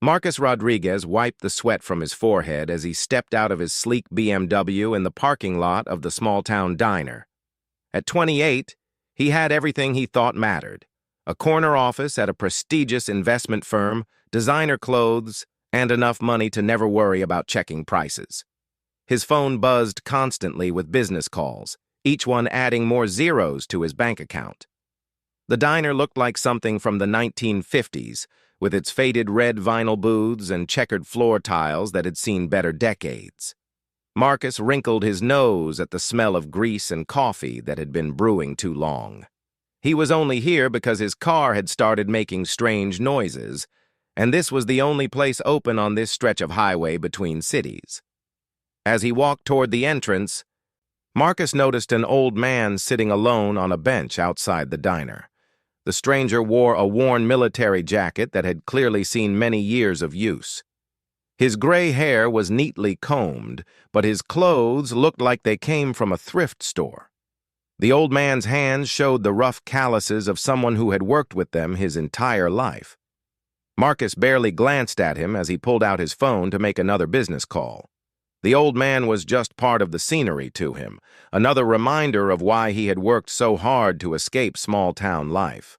Marcus Rodriguez wiped the sweat from his forehead as he stepped out of his sleek BMW in the parking lot of the small-town diner. At 28, he had everything he thought mattered: a corner office at a prestigious investment firm, designer clothes, and enough money to never worry about checking prices. His phone buzzed constantly with business calls, each one adding more zeros to his bank account. The diner looked like something from the 1950s, with its faded red vinyl booths and checkered floor tiles that had seen better decades. Marcus wrinkled his nose at the smell of grease and coffee that had been brewing too long. He was only here because his car had started making strange noises, and this was the only place open on this stretch of highway between cities. As he walked toward the entrance, Marcus noticed an old man sitting alone on a bench outside the diner. The stranger wore a worn military jacket that had clearly seen many years of use. His gray hair was neatly combed, but his clothes looked like they came from a thrift store. The old man's hands showed the rough calluses of someone who had worked with them his entire life. Marcus barely glanced at him as he pulled out his phone to make another business call. The old man was just part of the scenery to him, another reminder of why he had worked so hard to escape small-town life.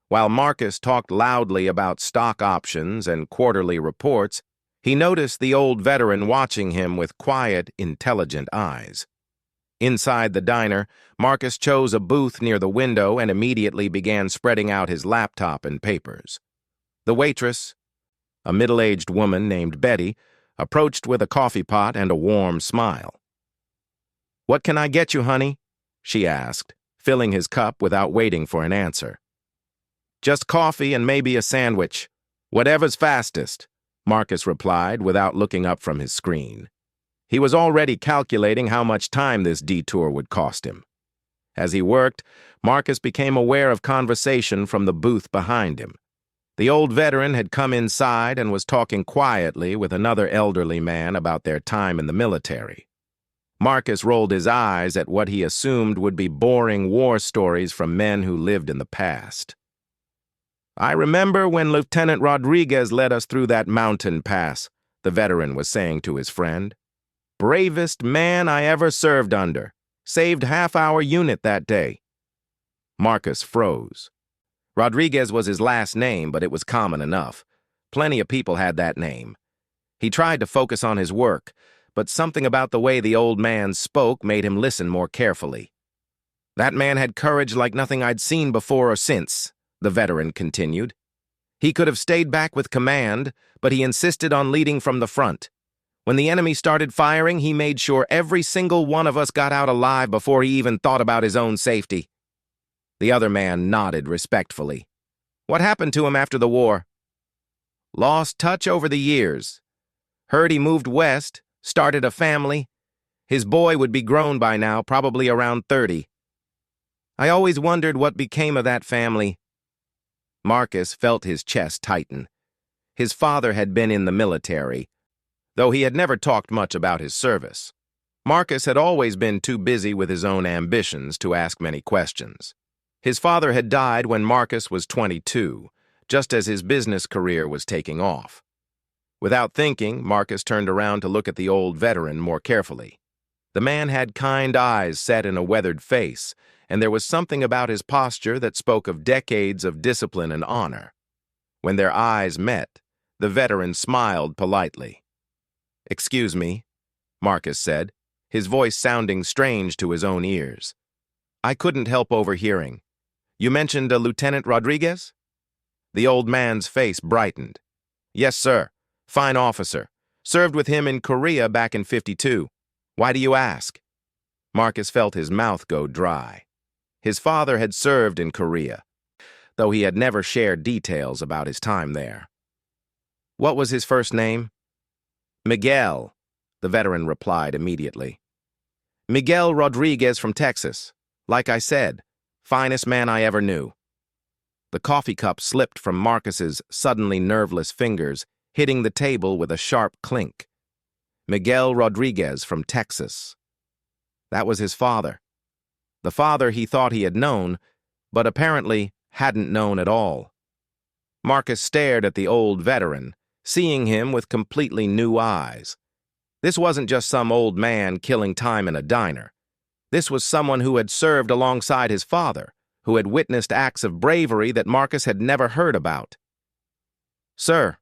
While Marcus talked loudly about stock options and quarterly reports, he noticed the old veteran watching him with quiet, intelligent eyes. Inside the diner, Marcus chose a booth near the window and immediately began spreading out his laptop and papers. The waitress, a middle-aged woman named Betty, approached with a coffee pot and a warm smile. "What can I get you, honey?" she asked, filling his cup without waiting for an answer. "Just coffee and maybe a sandwich. Whatever's fastest," Marcus replied without looking up from his screen. He was already calculating how much time this detour would cost him. As he worked, Marcus became aware of conversation from the booth behind him. The old veteran had come inside and was talking quietly with another elderly man about their time in the military. Marcus rolled his eyes at what he assumed would be boring war stories from men who lived in the past. "I remember when Lieutenant Rodriguez led us through that mountain pass," the veteran was saying to his friend. "Bravest man I ever served under. Saved half our unit that day." Marcus froze. Rodriguez was his last name, but it was common enough. Plenty of people had that name. He tried to focus on his work, but something about the way the old man spoke made him listen more carefully. "That man had courage like nothing I'd seen before or since," the veteran continued. "He could have stayed back with command, but he insisted on leading from the front. When the enemy started firing, he made sure every single one of us got out alive before he even thought about his own safety." The other man nodded respectfully. "What happened to him after the war?" "Lost touch over the years. Heard he moved west, started a family. His boy would be grown by now, probably around 30. I always wondered what became of that family." Marcus felt his chest tighten. His father had been in the military, though he had never talked much about his service. Marcus had always been too busy with his own ambitions to ask many questions. His father had died when Marcus was 22, just as his business career was taking off. Without thinking, Marcus turned around to look at the old veteran more carefully. The man had kind eyes set in a weathered face, and there was something about his posture that spoke of decades of discipline and honor. When their eyes met, the veteran smiled politely. "Excuse me," Marcus said, his voice sounding strange to his own ears. "I couldn't help overhearing. You mentioned a Lieutenant Rodriguez?" The old man's face brightened. "Yes, sir. Fine officer. Served with him in Korea back in '52. Why do you ask?" Marcus felt his mouth go dry. His father had served in Korea, though he had never shared details about his time there. "What was his first name?" "Miguel," the veteran replied immediately. "Miguel Rodriguez from Texas. Like I said, finest man I ever knew." The coffee cup slipped from Marcus's suddenly nerveless fingers, hitting the table with a sharp clink. Miguel Rodriguez from Texas. That was his father. The father he thought he had known, but apparently hadn't known at all. Marcus stared at the old veteran, seeing him with completely new eyes. This wasn't just some old man killing time in a diner. This was someone who had served alongside his father, who had witnessed acts of bravery that Marcus had never heard about. "Sir,"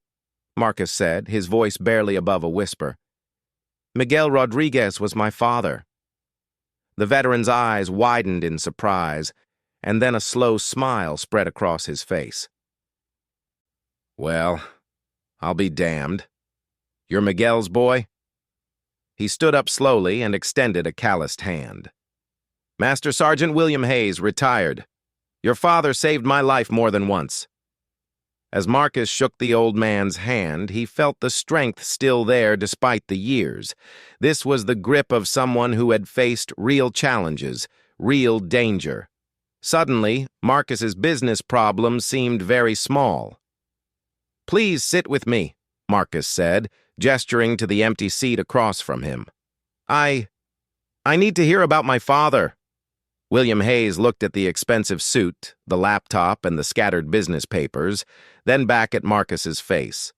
Marcus said, his voice barely above a whisper, "Miguel Rodriguez was my father." The veteran's eyes widened in surprise, and then a slow smile spread across his face. "Well, I'll be damned. You're Miguel's boy?" He stood up slowly and extended a calloused hand. "Master Sergeant William Hayes, retired. Your father saved my life more than once." As Marcus shook the old man's hand, he felt the strength still there despite the years. This was the grip of someone who had faced real challenges, real danger. Suddenly, Marcus's business problems seemed very small. "Please sit with me," Marcus said, gesturing to the empty seat across from him. I need to hear about my father." William Hayes looked at the expensive suit, the laptop, and the scattered business papers, then back at Marcus's face.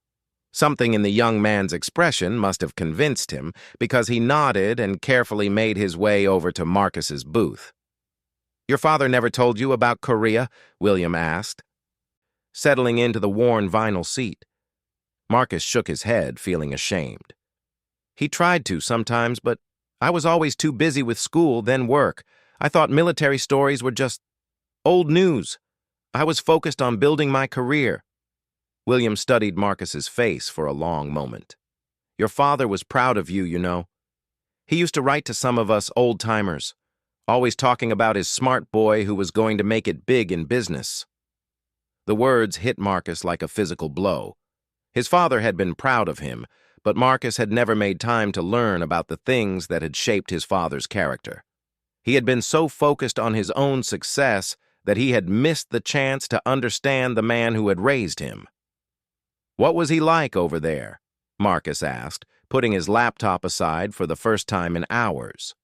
Something in the young man's expression must have convinced him, because he nodded and carefully made his way over to Marcus's booth. "Your father never told you about Korea?" William asked, settling into the worn vinyl seat. Marcus shook his head, feeling ashamed. "He tried to sometimes, but I was always too busy with school, then work. I thought military stories were just old news. I was focused on building my career." William studied Marcus's face for a long moment. "Your father was proud of you, you know. He used to write to some of us old-timers, always talking about his smart boy who was going to make it big in business." The words hit Marcus like a physical blow. His father had been proud of him, but Marcus had never made time to learn about the things that had shaped his father's character. He had been so focused on his own success that he had missed the chance to understand the man who had raised him. "What was he like over there?" Marcus asked, putting his laptop aside for the first time in hours.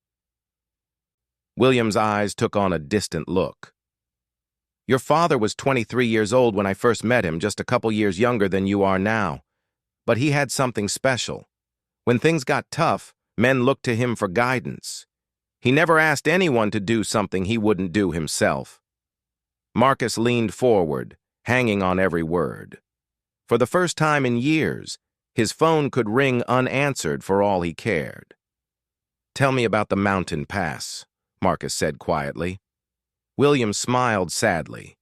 William's eyes took on a distant look. "Your father was 23 years old when I first met him, just a couple years younger than you are now. But he had something special. When things got tough, men looked to him for guidance. He never asked anyone to do something he wouldn't do himself." Marcus leaned forward, hanging on every word. For the first time in years, his phone could ring unanswered for all he cared. "Tell me about the mountain pass," Marcus said quietly. William smiled sadly.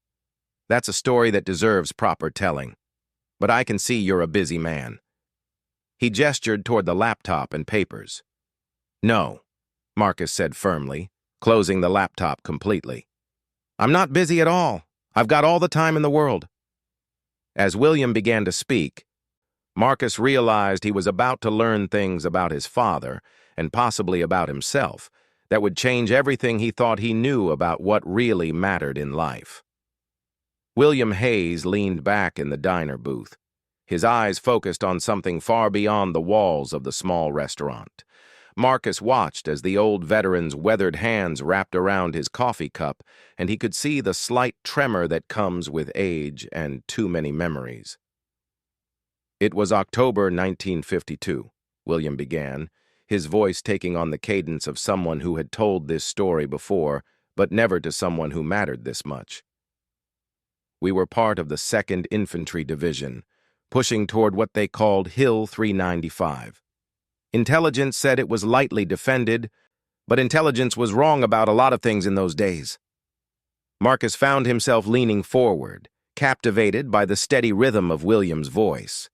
"That's a story that deserves proper telling. But I can see you're a busy man." He gestured toward the laptop and papers. "No," Marcus said firmly, closing the laptop completely. "I'm not busy at all. I've got all the time in the world." As William began to speak, Marcus realized he was about to learn things about his father, and possibly about himself, that would change everything he thought he knew about what really mattered in life. William Hayes leaned back in the diner booth, his eyes focused on something far beyond the walls of the small restaurant. Marcus watched as the old veteran's weathered hands wrapped around his coffee cup, and he could see the slight tremor that comes with age and too many memories. "It was October 1952, William began, his voice taking on the cadence of someone who had told this story before, but never to someone who mattered this much. "We were part of the 2nd Infantry Division, pushing toward what they called Hill 395. Intelligence said it was lightly defended, but intelligence was wrong about a lot of things in those days." Marcus found himself leaning forward, captivated by the steady rhythm of William's voice.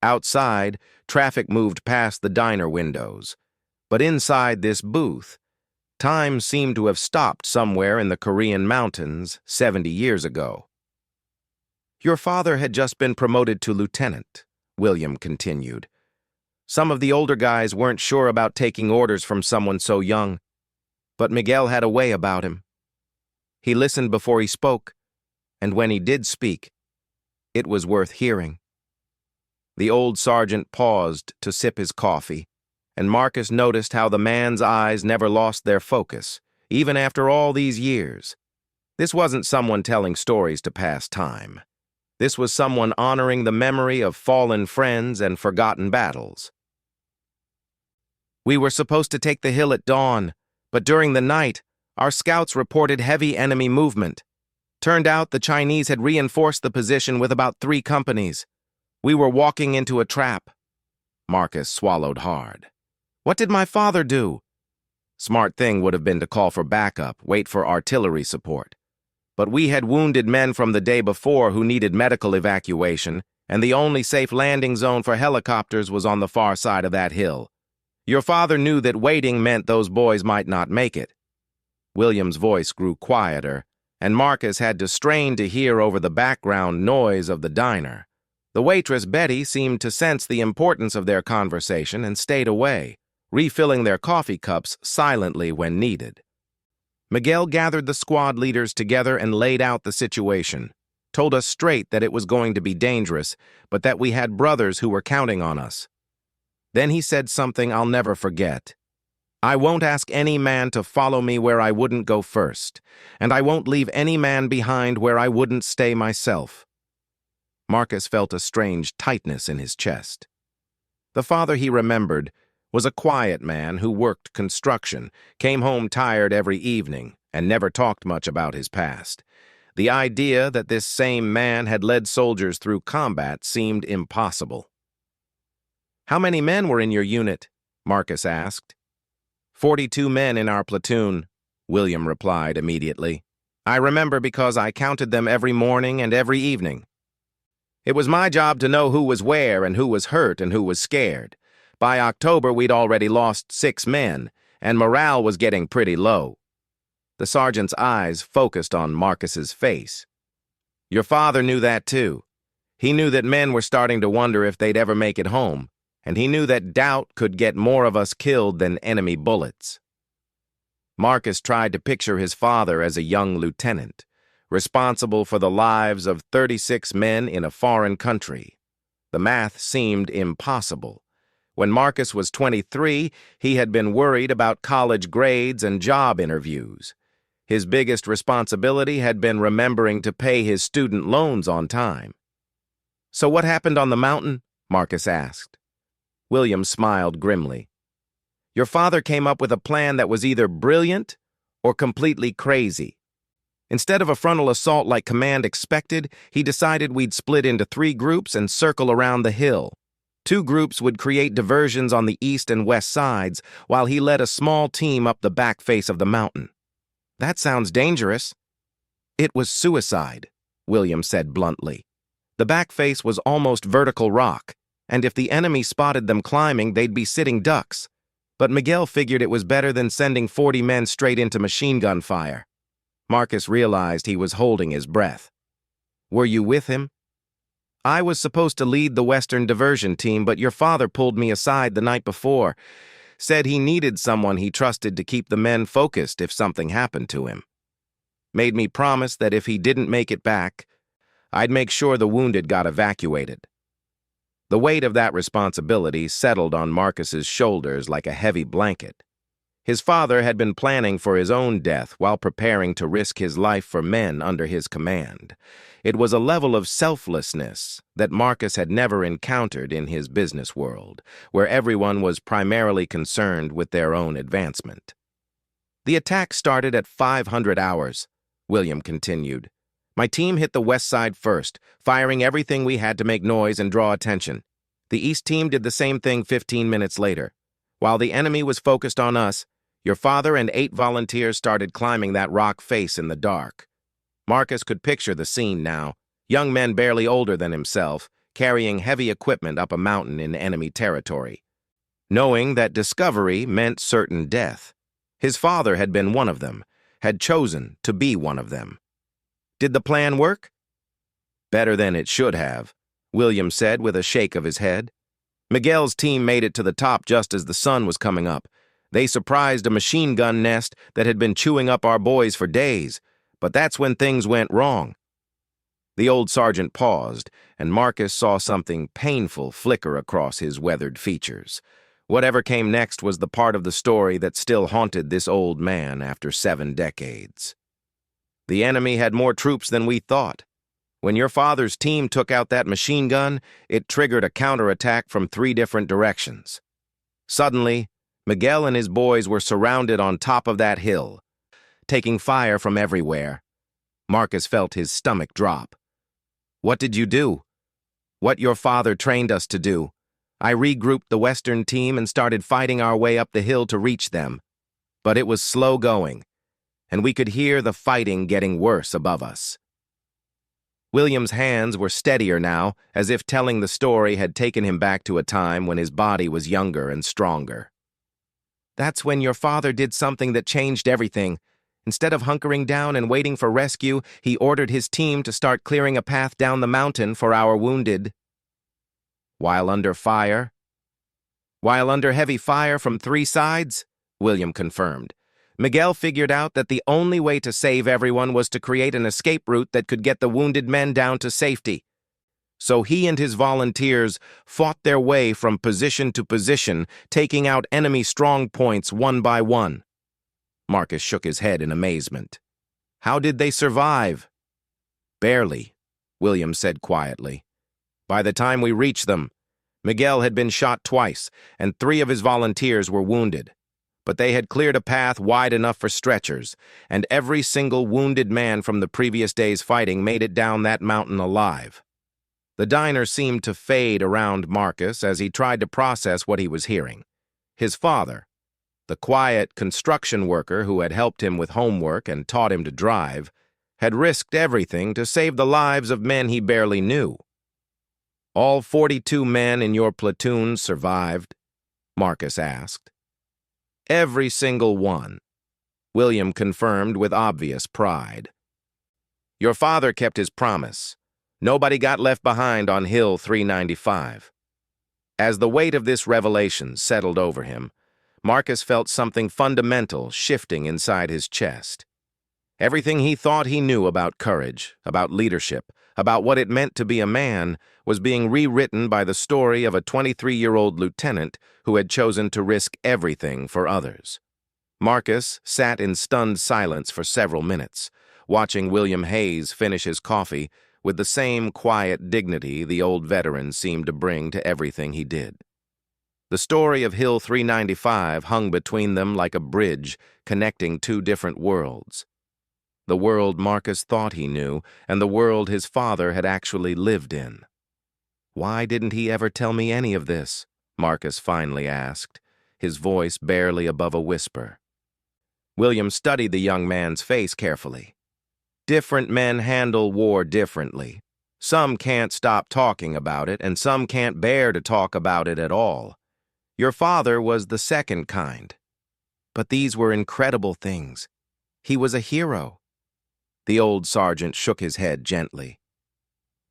Outside, traffic moved past the diner windows, but inside this booth, time seemed to have stopped somewhere in the Korean mountains 70 years ago. "Your father had just been promoted to lieutenant," William continued. "Some of the older guys weren't sure about taking orders from someone so young, but Miguel had a way about him. He listened before he spoke, and when he did speak, it was worth hearing." The old sergeant paused to sip his coffee, and Marcus noticed how the man's eyes never lost their focus, even after all these years. This wasn't someone telling stories to pass time. This was someone honoring the memory of fallen friends and forgotten battles. We were supposed to take the hill at dawn, but during the night, our scouts reported heavy enemy movement. Turned out the Chinese had reinforced the position with about 3 companies. We were walking into a trap. Marcus swallowed hard. What did my father do? Smart thing would have been to call for backup, wait for artillery support. But we had wounded men from the day before who needed medical evacuation, and the only safe landing zone for helicopters was on the far side of that hill. Your father knew that waiting meant those boys might not make it. William's voice grew quieter, and Marcus had to strain to hear over the background noise of the diner. The waitress, Betty, seemed to sense the importance of their conversation and stayed away, refilling their coffee cups silently when needed. Miguel gathered the squad leaders together and laid out the situation, told us straight that it was going to be dangerous, but that we had brothers who were counting on us. Then he said something I'll never forget. I won't ask any man to follow me where I wouldn't go first, and I won't leave any man behind where I wouldn't stay myself. Marcus felt a strange tightness in his chest. The father he remembered was a quiet man who worked construction, came home tired every evening, and never talked much about his past. The idea that this same man had led soldiers through combat seemed impossible. How many men were in your unit? Marcus asked. 42 men in our platoon, William replied immediately. I remember because I counted them every morning and every evening. It was my job to know who was where and who was hurt and who was scared. By October, we'd already lost 6 men, and morale was getting pretty low. The sergeant's eyes focused on Marcus's face. Your father knew that too. He knew that men were starting to wonder if they'd ever make it home, and he knew that doubt could get more of us killed than enemy bullets. Marcus tried to picture his father as a young lieutenant, responsible for the lives of 36 men in a foreign country. The math seemed impossible. When Marcus was 23, he had been worried about college grades and job interviews. His biggest responsibility had been remembering to pay his student loans on time. So what happened on the mountain? Marcus asked. William smiled grimly. Your father came up with a plan that was either brilliant or completely crazy. Instead of a frontal assault like command expected, he decided we'd split into 3 groups and circle around the hill. 2 groups would create diversions on the east and west sides, while he led a small team up the back face of the mountain. That sounds dangerous. It was suicide, William said bluntly. The back face was almost vertical rock, and if the enemy spotted them climbing, they'd be sitting ducks. But Miguel figured it was better than sending 40 men straight into machine gun fire. Marcus realized he was holding his breath. Were you with him? I was supposed to lead the Western diversion team, but your father pulled me aside the night before, said he needed someone he trusted to keep the men focused if something happened to him. Made me promise that if he didn't make it back, I'd make sure the wounded got evacuated. The weight of that responsibility settled on Marcus's shoulders like a heavy blanket. His father had been planning for his own death while preparing to risk his life for men under his command. It was a level of selflessness that Marcus had never encountered in his business world, where everyone was primarily concerned with their own advancement. The attack started at 500 hours, William continued. My team hit the west side first, firing everything we had to make noise and draw attention. The east team did the same thing 15 minutes later. While the enemy was focused on us, your father and 8 volunteers started climbing that rock face in the dark. Marcus could picture the scene now, young men barely older than himself, carrying heavy equipment up a mountain in enemy territory. Knowing that discovery meant certain death. His father had been one of them, had chosen to be one of them. Did the plan work? Better than it should have, William said with a shake of his head. Miguel's team made it to the top just as the sun was coming up. They surprised a machine gun nest that had been chewing up our boys for days, but that's when things went wrong. The old sergeant paused, and Marcus saw something painful flicker across his weathered features. Whatever came next was the part of the story that still haunted this old man after 7 decades. The enemy had more troops than we thought. When your father's team took out that machine gun, it triggered a counterattack from 3 different directions. Suddenly, Miguel and his boys were surrounded on top of that hill, taking fire from everywhere. Marcus felt his stomach drop. What did you do? What your father trained us to do. I regrouped the Western team and started fighting our way up the hill to reach them. But it was slow going, and we could hear the fighting getting worse above us. William's hands were steadier now, as if telling the story had taken him back to a time when his body was younger and stronger. That's when your father did something that changed everything. Instead of hunkering down and waiting for rescue, he ordered his team to start clearing a path down the mountain for our wounded. While under fire? While under heavy fire from 3 sides? William confirmed. Miguel figured out that the only way to save everyone was to create an escape route that could get the wounded men down to safety. So he and his volunteers fought their way from position to position, taking out enemy strong points one by one. Marcus shook his head in amazement. How did they survive? Barely, William said quietly. By the time we reached them, Miguel had been shot twice, and 3 of his volunteers were wounded. But they had cleared a path wide enough for stretchers, and every single wounded man from the previous day's fighting made it down that mountain alive. The diner seemed to fade around Marcus as he tried to process what he was hearing. His father, the quiet construction worker who had helped him with homework and taught him to drive, had risked everything to save the lives of men he barely knew. All 42 men in your platoon survived? Marcus asked. Every single one, William confirmed with obvious pride. Your father kept his promise. Nobody got left behind on Hill 395. As the weight of this revelation settled over him, Marcus felt something fundamental shifting inside his chest. Everything he thought he knew about courage, about leadership, about what it meant to be a man, was being rewritten by the story of a 23-year-old lieutenant who had chosen to risk everything for others. Marcus sat in stunned silence for several minutes, watching William Hayes finish his coffee with the same quiet dignity the old veteran seemed to bring to everything he did. The story of Hill 395 hung between them like a bridge connecting 2 different worlds. The world Marcus thought he knew, and the world his father had actually lived in. Why didn't he ever tell me any of this? Marcus finally asked, his voice barely above a whisper. William studied the young man's face carefully. Different men handle war differently. Some can't stop talking about it, and some can't bear to talk about it at all. Your father was the second kind. But these were incredible things. He was a hero. The old sergeant shook his head gently.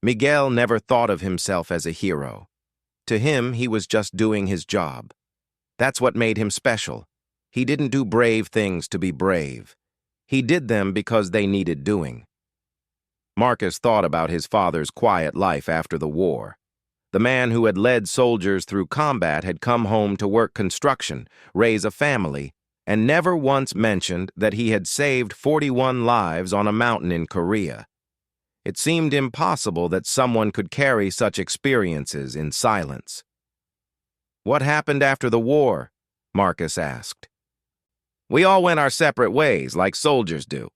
Miguel never thought of himself as a hero. To him, he was just doing his job. That's what made him special. He didn't do brave things to be brave. He did them because they needed doing. Marcus thought about his father's quiet life after the war. The man who had led soldiers through combat had come home to work construction, raise a family, and never once mentioned that he had saved 41 lives on a mountain in Korea. It seemed impossible that someone could carry such experiences in silence. What happened after the war? Marcus asked. We all went our separate ways, like soldiers do.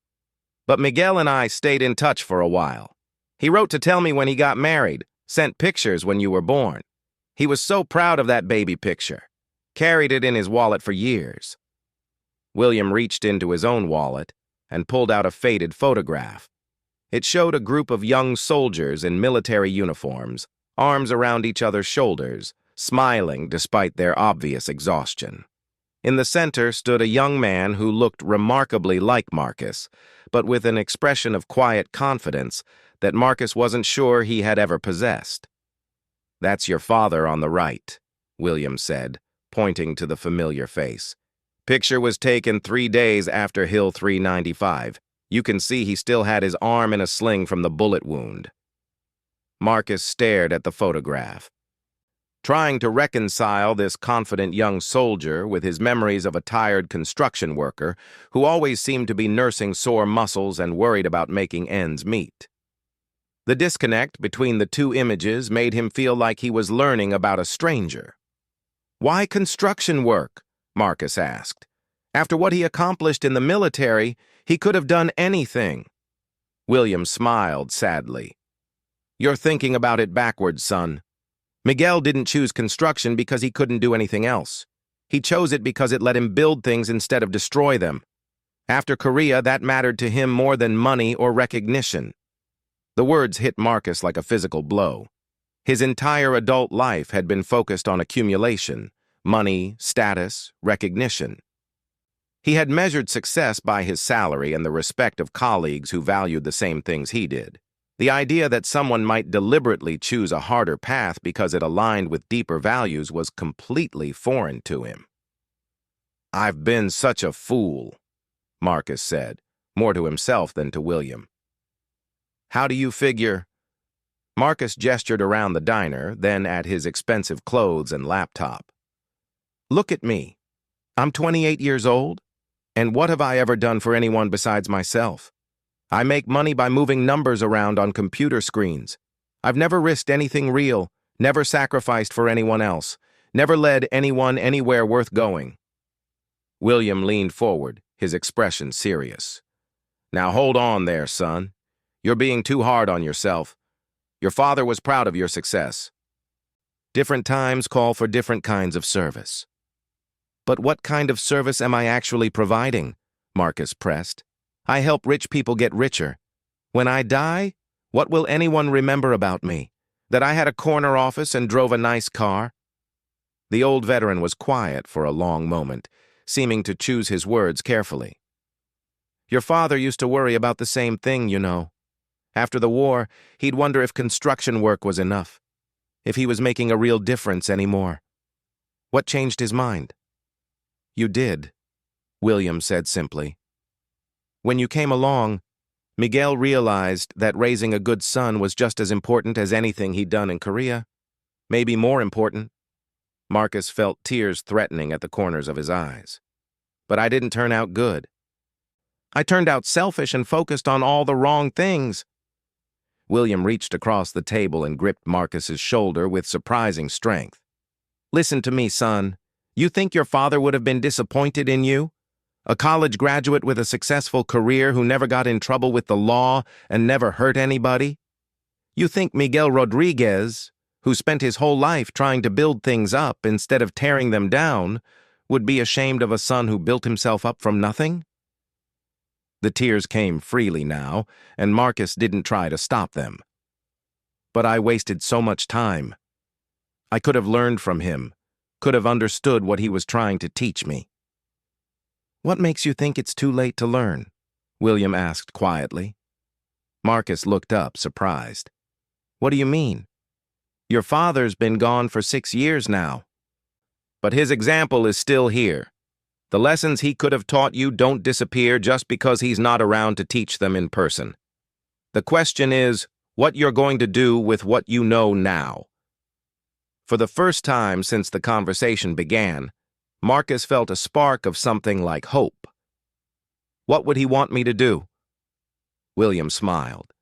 But Miguel and I stayed in touch for a while. He wrote to tell me when he got married, sent pictures when you were born. He was so proud of that baby picture. Carried it in his wallet for years. William reached into his own wallet and pulled out a faded photograph. It showed a group of young soldiers in military uniforms, arms around each other's shoulders, smiling despite their obvious exhaustion. In the center stood a young man who looked remarkably like Marcus, but with an expression of quiet confidence that Marcus wasn't sure he had ever possessed. That's your father on the right, William said, pointing to the familiar face. Picture was taken 3 days after Hill 395. You can see he still had his arm in a sling from the bullet wound. Marcus stared at the photograph, trying to reconcile this confident young soldier with his memories of a tired construction worker who always seemed to be nursing sore muscles and worried about making ends meet. The disconnect between the two images made him feel like he was learning about a stranger. "Why construction work?" Marcus asked. After what he accomplished in the military, he could have done anything. William smiled sadly. "You're thinking about it backwards, son. Miguel didn't choose construction because he couldn't do anything else. He chose it because it let him build things instead of destroy them. After Korea, that mattered to him more than money or recognition." The words hit Marcus like a physical blow. His entire adult life had been focused on accumulation, money, status, recognition. He had measured success by his salary and the respect of colleagues who valued the same things he did. The idea that someone might deliberately choose a harder path because it aligned with deeper values was completely foreign to him. "I've been such a fool," Marcus said, more to himself than to William. "How do you figure?" Marcus gestured around the diner, then at his expensive clothes and laptop. "Look at me. I'm 28 years old, and what have I ever done for anyone besides myself? I make money by moving numbers around on computer screens. I've never risked anything real, never sacrificed for anyone else, never led anyone anywhere worth going." William leaned forward, his expression serious. "Now hold on there, son. You're being too hard on yourself. Your father was proud of your success. Different times call for different kinds of service." "But what kind of service am I actually providing?" Marcus pressed. "I help rich people get richer. When I die, what will anyone remember about me? That I had a corner office and drove a nice car?" The old veteran was quiet for a long moment, seeming to choose his words carefully. "Your father used to worry about the same thing, you know. After the war, he'd wonder if construction work was enough, if he was making a real difference anymore. What changed his mind?" "You did," William said simply. "When you came along, Miguel realized that raising a good son was just as important as anything he'd done in Korea. Maybe more important." Marcus felt tears threatening at the corners of his eyes. "But I didn't turn out good. I turned out selfish and focused on all the wrong things." William reached across the table and gripped Marcus's shoulder with surprising strength. "Listen to me, son. You think your father would have been disappointed in you? A college graduate with a successful career who never got in trouble with the law and never hurt anybody? You think Miguel Rodriguez, who spent his whole life trying to build things up instead of tearing them down, would be ashamed of a son who built himself up from nothing?" The tears came freely now, and Marcus didn't try to stop them. "But I wasted so much time. I could have learned from him, could have understood what he was trying to teach me." "What makes you think it's too late to learn?" William asked quietly. Marcus looked up, surprised. "What do you mean? Your father's been gone for 6 years now." "But his example is still here. The lessons he could have taught you don't disappear just because he's not around to teach them in person. The question is what you're going to do with what you know now." For the first time since the conversation began, Marcus felt a spark of something like hope. "What would he want me to do?" William smiled.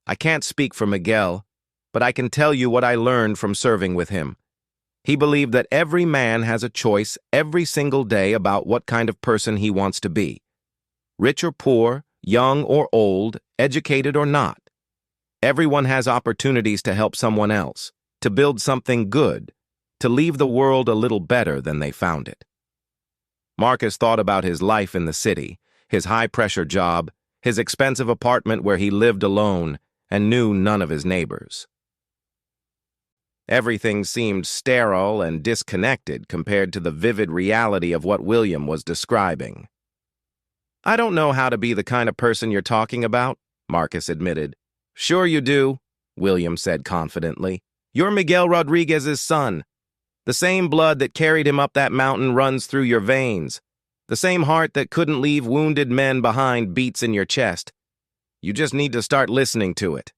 "I can't speak for Miguel, but I can tell you what I learned from serving with him. He believed that every man has a choice every single day about what kind of person he wants to be. Rich or poor, young or old, educated or not. Everyone has opportunities to help someone else, to build something good, to leave the world a little better than they found it." Marcus thought about his life in the city, his high-pressure job, his expensive apartment where he lived alone and knew none of his neighbors. Everything seemed sterile and disconnected compared to the vivid reality of what William was describing. "I don't know how to be the kind of person you're talking about," Marcus admitted. "Sure you do," William said confidently. "You're Miguel Rodriguez's son. The same blood that carried him up that mountain runs through your veins. The same heart that couldn't leave wounded men behind beats in your chest. You just need to start listening to it."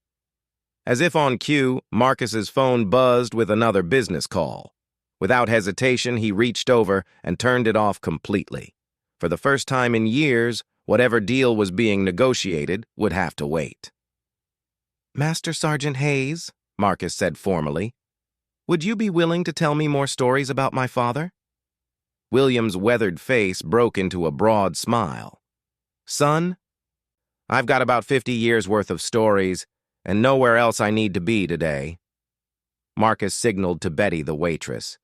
As if on cue, Marcus's phone buzzed with another business call. Without hesitation, he reached over and turned it off completely. For the first time in years, whatever deal was being negotiated would have to wait. Master Sergeant Hayes, Marcus said formally, would you be willing to tell me more stories about my father? William's weathered face broke into a broad smile. Son, I've got about 50 years' worth of stories, and nowhere else I need to be today. Marcus signaled to Betty, the waitress.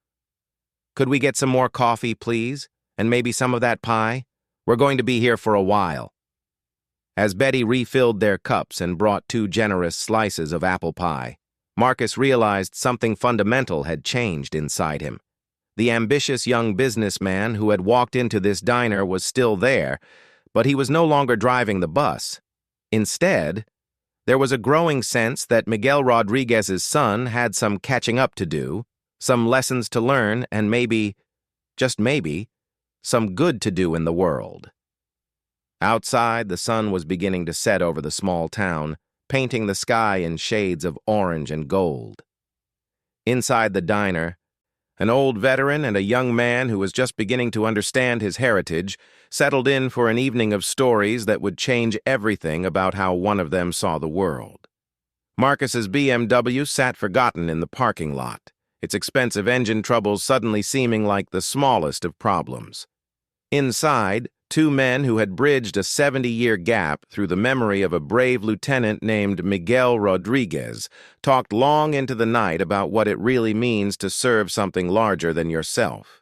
Could we get some more coffee, please? And maybe some of that pie? We're going to be here for a while. As Betty refilled their cups and brought 2 generous slices of apple pie, Marcus realized something fundamental had changed inside him. The ambitious young businessman who had walked into this diner was still there, but he was no longer driving the bus. Instead, there was a growing sense that Miguel Rodriguez's son had some catching up to do, some lessons to learn, and maybe, just maybe, some good to do in the world. Outside, the sun was beginning to set over the small town, painting the sky in shades of orange and gold. Inside the diner, an old veteran and a young man who was just beginning to understand his heritage settled in for an evening of stories that would change everything about how one of them saw the world. Marcus's BMW sat forgotten in the parking lot, its expensive engine troubles suddenly seeming like the smallest of problems. Inside, 2 men who had bridged a 70-year gap through the memory of a brave lieutenant named Miguel Rodriguez talked long into the night about what it really means to serve something larger than yourself.